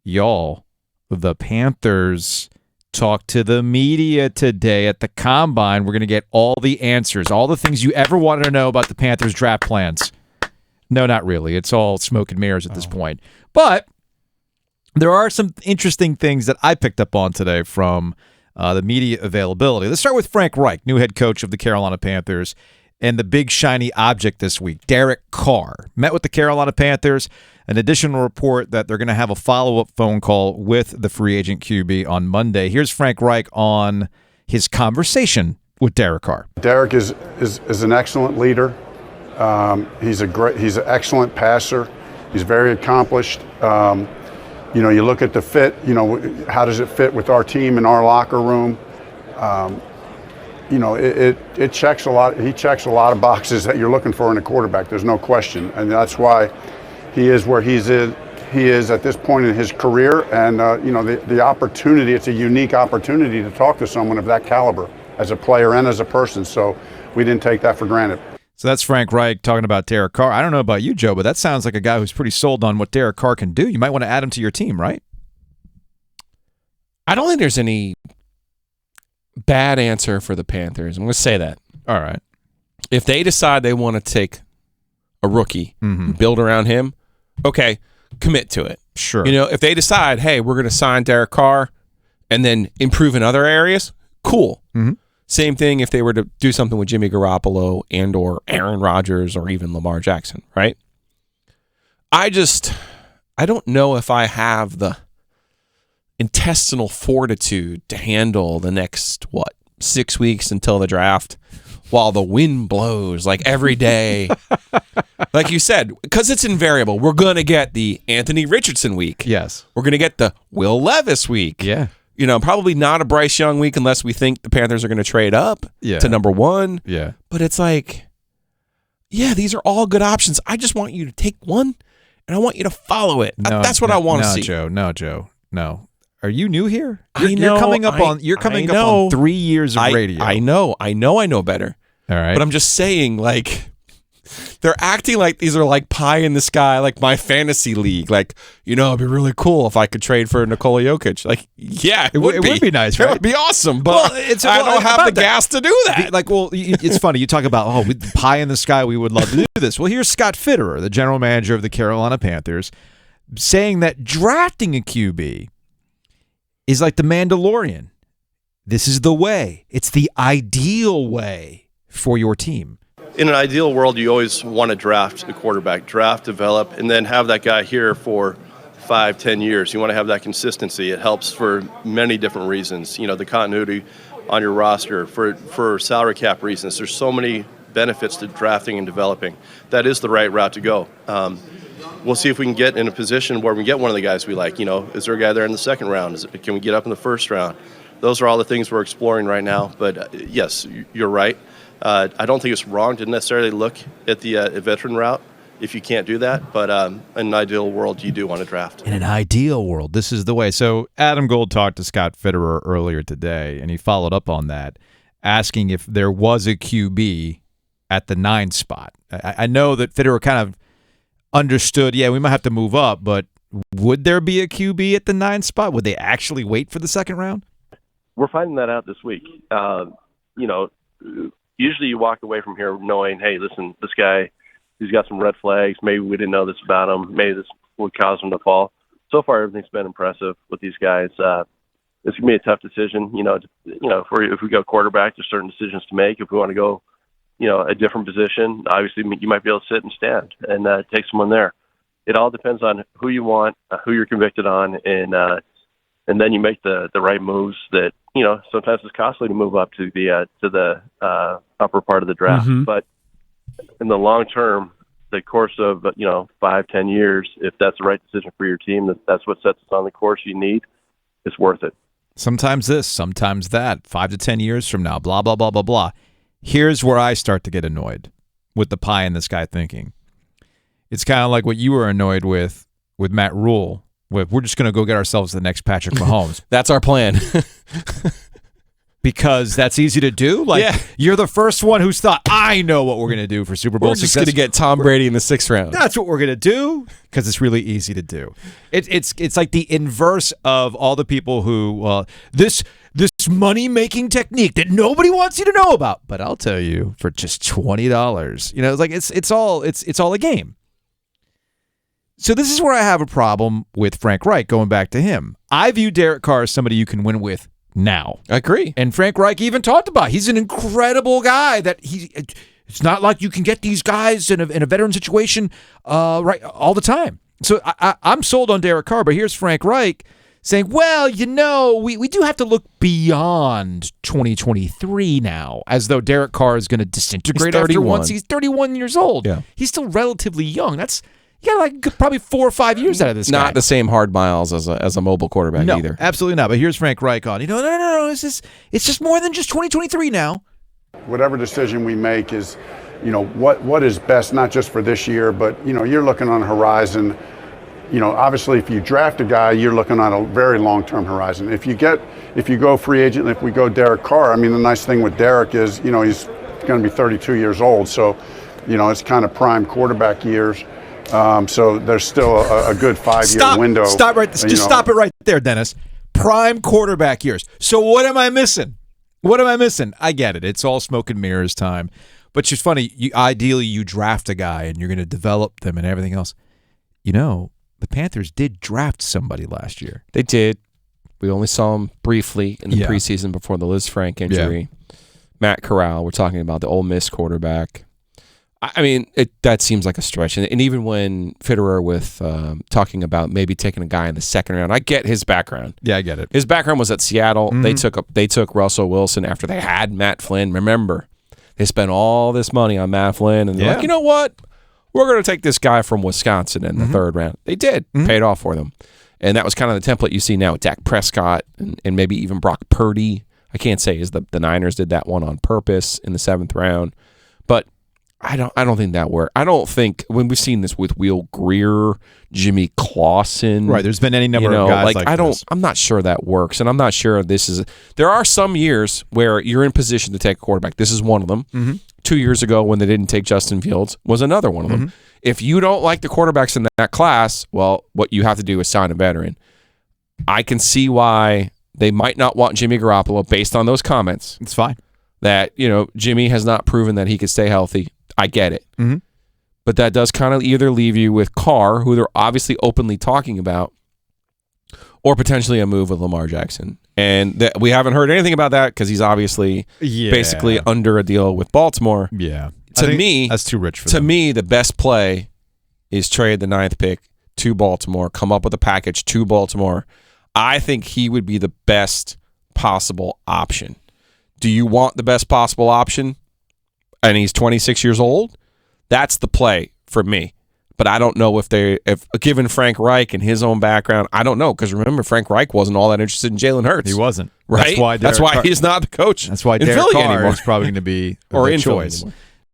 y'all, the Panthers talked to the media today at the Combine. We're going to get all the answers, all the things you ever wanted to know about the Panthers draft plans. No, not really. It's all smoke and mirrors at this point. But there are some interesting things that I picked up on today from the media availability. Let's start with Frank Reich, new head coach of the Carolina Panthers, and the big shiny object this week, Derek Carr. Met with the Carolina Panthers. An additional report that they're going to have a follow-up phone call with the free agent QB on Monday. Here's Frank Reich on his conversation with Derek Carr. Derek is an excellent leader. He's an excellent passer. He's very accomplished. You look at the fit. How does it fit with our team and our locker room? It checks a lot. He checks a lot of boxes that you're looking for in a quarterback. There's no question, and that's why he is where he is at this point in his career. And the opportunity. It's a unique opportunity to talk to someone of that caliber as a player and as a person. So we didn't take that for granted. So that's Frank Reich talking about Derek Carr. I don't know about you, Joe, but that sounds like a guy who's pretty sold on what Derek Carr can do. You might want to add him to your team, right? I don't think there's any bad answer for the Panthers. I'm going to say that. All right. If they decide they want to take a rookie, build around him, okay, commit to it. Sure. If they decide, hey, we're going to sign Derek Carr and then improve in other areas, cool. Mm-hmm. Same thing if they were to do something with Jimmy Garoppolo and or Aaron Rodgers or even Lamar Jackson, right? I don't know if I have the intestinal fortitude to handle the next, 6 weeks until the draft while the wind blows like every day. Like you said, because it's invariable. We're going to get the Anthony Richardson week. Yes. We're going to get the Will Levis week. Yeah. Probably not a Bryce Young week unless we think the Panthers are going to trade up to number one. Yeah. But it's like, these are all good options. I just want you to take one, and I want you to follow it. That's what I want to see. No, Joe. Are you new here? You're coming up on 3 years of radio. I know better. All right. But I'm just saying, like, they're acting like these are like pie in the sky, like my fantasy league. Like, it'd be really cool if I could trade for Nikola Jokic. Like, yeah, it would be nice, right? It would be awesome, but I don't have the gas to do that. It's funny. You talk about, with pie in the sky, we would love to do this. Well, here's Scott Fitterer, the general manager of the Carolina Panthers, saying that drafting a QB is like the Mandalorian. This is the way. It's the ideal way for your team. In an ideal world, you always want to draft a quarterback, develop, and then have that guy here for 5-10 years. You want to have that consistency. It helps for many different reasons. The continuity on your roster, for salary cap reasons. There's so many benefits to drafting and developing. That is the right route to go. We'll see if we can get in a position where we get one of the guys we like. Is there a guy there in the second round? Can we get up in the first round? Those are all the things we're exploring right now. But yes, you're right. I don't think it's wrong to necessarily look at the veteran route if you can't do that. But in an ideal world, you do want to draft. In an ideal world, this is the way. So Adam Gold talked to Scott Fitterer earlier today, and he followed up on that, asking if there was a QB at the 9 spot. I know that Fitterer kind of understood, we might have to move up, but would there be a QB at the 9 spot? Would they actually wait for the second round? We're finding that out this week. Usually you walk away from here knowing, hey, listen, this guy, he's got some red flags. Maybe we didn't know this about him. Maybe this would cause him to fall. So far, everything's been impressive with these guys. It's going to be a tough decision. If we go quarterback, there's certain decisions to make. If we want to go, a different position, obviously you might be able to sit and stand and take someone there. It all depends on who you want, who you're convicted on, and then you make the right moves that, sometimes it's costly to move up to the upper part of the draft. Mm-hmm. But in the long term, the course of, 5-10 years, if that's the right decision for your team, that's what sets us on the course you need, it's worth it. Sometimes this, sometimes that, 5 to 10 years from now, blah, blah, blah, blah, blah. Here's where I start to get annoyed with the pie in the sky thinking. It's kind of like what you were annoyed with Matt Rule. We're just going to go get ourselves the next Patrick Mahomes. That's our plan. Because that's easy to do. You're the first one who's thought, I know what we're going to do for Super Bowl We're just success. going to get Tom Brady in the 6th round. That's what we're going to do because it's really easy to do. It's like the inverse of all the people who, this money-making technique that nobody wants you to know about. But I'll tell you, for just $20, it's like it's all a game. So this is where I have a problem with Frank Reich, going back to him. I view Derek Carr as somebody you can win with now. I agree. And Frank Reich even talked about he's an incredible guy that it's not like you can get these guys in a veteran situation right all the time. So I'm sold on Derek Carr, but here's Frank Reich saying, well, we do have to look beyond 2023 now, as though Derek Carr is going to disintegrate after once he's 31 years old. Yeah. He's still relatively young. You got like probably 4 or 5 years out of this guy. Not the same hard miles as a mobile quarterback no, either. Absolutely not. But here's Frank Reich on. No. It's just more than just 2023 now. Whatever decision we make is, what is best, not just for this year, but, you're looking on a horizon. Obviously, if you draft a guy, you're looking on a very long-term horizon. If you go free agent, if we go Derek Carr, the nice thing with Derek is, he's going to be 32 years old. So, it's kind of prime quarterback years. So there's still a good 5-year window. Stop it right there, Dennis. Prime quarterback years. So what am I missing? I get it. It's all smoke and mirrors time. But it's funny. Ideally, you draft a guy and you're going to develop them and everything else. The Panthers did draft somebody last year. They did. We only saw him briefly in the preseason before the Liz Frank injury. Yeah. Matt Corral. We're talking about the Ole Miss quarterback. That seems like a stretch. And even when Fitterer with talking about maybe taking a guy in the 2nd round, I get his background. Yeah, I get it. His background was at Seattle. Mm-hmm. They took Russell Wilson after they had Matt Flynn. Remember, they spent all this money on Matt Flynn, and they're like, you know what? We're going to take this guy from Wisconsin in the 3rd round. They did. Mm-hmm. Paid off for them. And that was kind of the template you see now with Dak Prescott and maybe even Brock Purdy. I can't say the Niners did that one on purpose in the 7th round. But I don't think that worked. I don't think when we've seen this with Will Greer, Jimmy Clausen. Right, there's been any number of guys like this. I'm not sure that works, and I'm not sure this is. There are some years where you're in position to take a quarterback. This is one of them. Mm-hmm. 2 years ago, when they didn't take Justin Fields, was another one of them. If you don't like the quarterbacks in that class, well, what you have to do is sign a veteran. I can see why they might not want Jimmy Garoppolo based on those comments. It's fine. That Jimmy has not proven that he could stay healthy. I get it. Mm-hmm. But that does kind of either leave you with Carr, who they're obviously openly talking about, or potentially a move with Lamar Jackson. And we haven't heard anything about that because he's obviously basically under a deal with Baltimore. Yeah. To me, that's too rich for them. To me, the best play is trade the 9th pick to Baltimore, come up with a package to Baltimore. I think he would be the best possible option. Do you want the best possible option? And he's 26 years old? That's the play for me. But I don't know if given Frank Reich and his own background, I don't know, because remember, Frank Reich wasn't all that interested in Jalen Hurts. He wasn't. Right? That's why he's not the coach. That's why Derek Carr is probably going to be the choice.